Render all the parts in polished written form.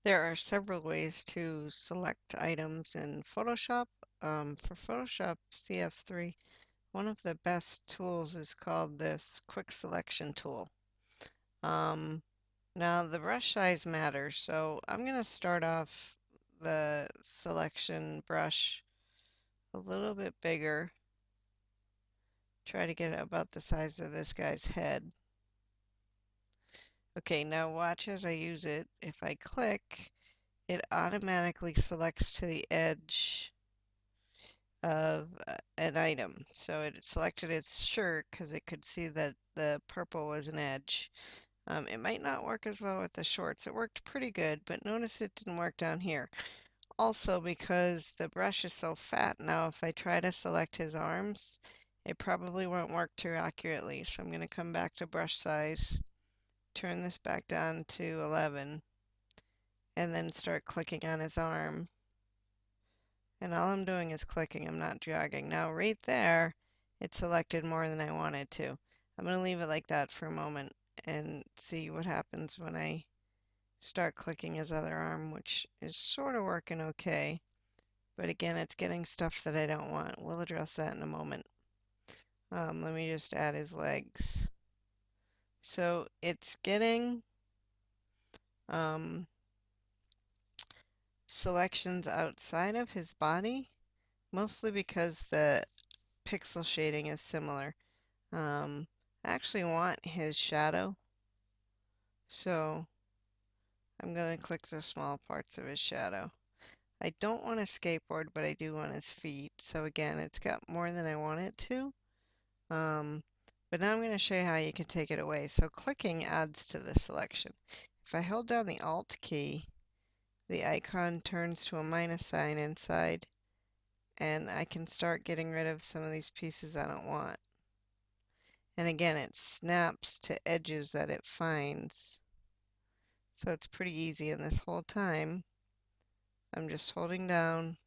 There are several ways to select items in Photoshop. For Photoshop CS3, one of the best tools is called this quick selection tool. Um, Now the brush size matters, so I'm going to start off the selection brush a little bit bigger. Try to get it about the size of this guy's head. Okay, now watch as I use it. If I click, it automatically selects to the edge of an item. So it selected its shirt because it could see that the purple was an edge. It might not work as well with the shorts. It worked pretty good, but notice it didn't work down here. Also, because the brush is so fat now, if I try to select his arms, it probably won't work too accurately. So I'm going to come back to brush size, turn this back down to 11, and then start clicking on his arm. And all I'm doing is clicking, I'm not dragging. Now right there, it selected more than I wanted to. I'm going to leave it like that for a moment and see what happens when I start clicking his other arm, which is sort of working okay. But again, it's getting stuff that I don't want. We'll address that in a moment. Let me just add his legs. So it's getting um, selections outside of his body, mostly because the pixel shading is similar. I actually want his shadow, so I'm going to click the small parts of his shadow. I don't want a skateboard, but I do want his feet. So again, it's got more than I want it to. Um, but now I'm going to show you how you can take it away. So clicking adds to the selection. If I hold down the Alt key, the icon turns to a minus sign inside, and I can start getting rid of some of these pieces I don't want. And again, it snaps to edges that it finds. So it's pretty easy, and this whole time I'm just holding down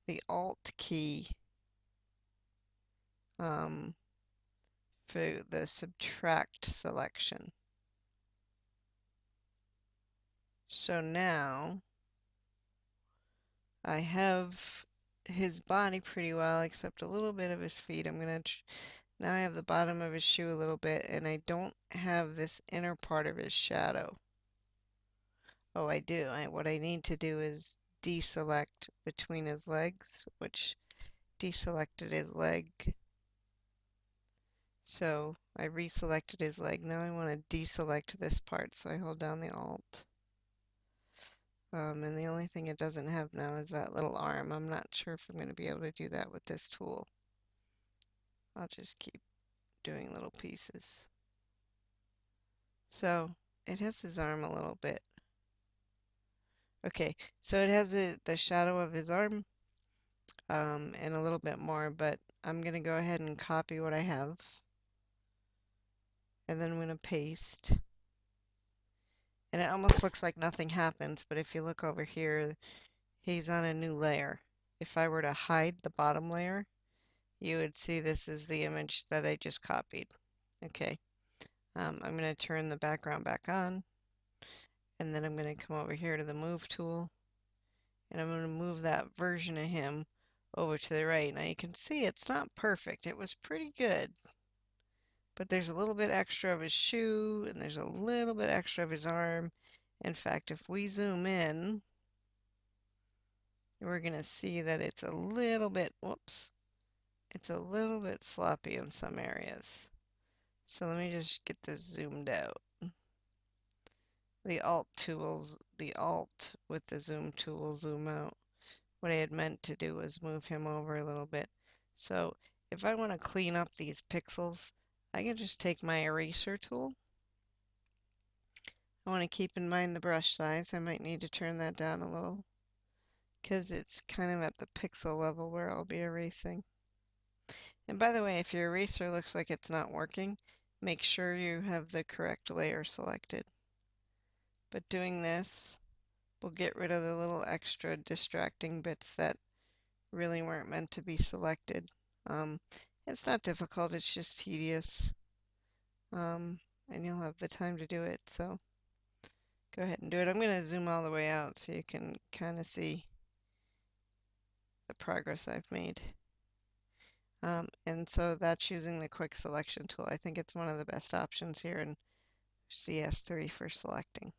the Alt key um, for the subtract selection. So now I have his body pretty well, except a little bit of his feet. Now I have the bottom of his shoe a little bit, and I don't have this inner part of his shadow. Oh, I do. What I need to do is deselect between his legs, which deselected his leg. So I reselected his leg. Now I want to deselect this part, so I hold down the Alt. And the only thing it doesn't have now is that little arm. I'm not sure if I'm going to be able to do that with this tool. I'll just keep doing little pieces. So it has his arm a little bit. Okay, so it has the shadow of his arm and a little bit more, but I'm going to go ahead and copy what I have. And then I'm going to paste. And it almost looks like nothing happens, but if you look over here, he's on a new layer. If I were to hide the bottom layer, you would see this is the image that I just copied. Okay, I'm going to turn the background back on, and then I'm going to come over here to the Move tool, and I'm going to move that version of him over to the right. Now you can see it's not perfect. It was pretty good, but there's a little bit extra of his shoe, and there's a little bit extra of his arm. In fact, if we zoom in, we're going to see that it's a little bit, whoops, it's a little bit sloppy in some areas. So let me just get this zoomed out. The Alt with the zoom tool will zoom out. What I had meant to do was move him over a little bit. So if I want to clean up these pixels, I can just take my eraser tool. I want to keep in mind the brush size. I might need to turn that down a little because it's kind of at the pixel level where I'll be erasing. And by the way, if your eraser looks like it's not working, make sure you have the correct layer selected. But doing this will get rid of the little extra distracting bits that really weren't meant to be selected. Um, it's not difficult, it's just tedious. And you'll have the time to do it. So go ahead and do it. I'm going to zoom all the way out so you can kind of see the progress I've made. And so that's using the quick selection tool. I think it's one of the best options here in CS3 for selecting.